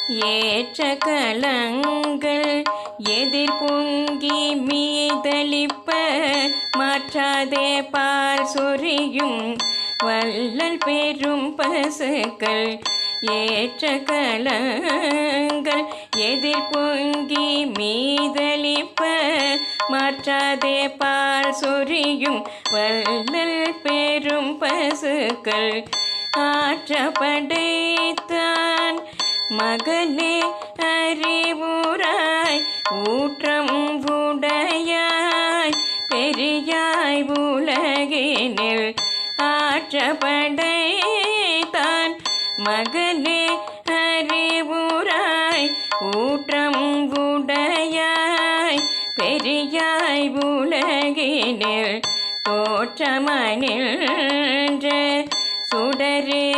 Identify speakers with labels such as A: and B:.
A: ஏற்ற களங்கள் எதிர் பொங்கி மீதளிப்ப மாற்றாதே பால் சொரியும் வள்ளல் பெரும் பசுக்கள். ஏற்ற களங்கள் எதிர் பொங்கி மீதளிப்ப மாற்றாதே பால் சொரியும் வள்ளல் பெரும் பசுக்கள். ஆற்ற படைத்தான் மகனே அறிவுராய் ஊற்றம் உடையாய் பெரியாய் உலகினில். ஆற்ற படைத்தான் மகனே அறிவுராய் ஊற்றம் உடையாய் பெரியாய் உலகினில். தோற்றமனின்ற சுடரே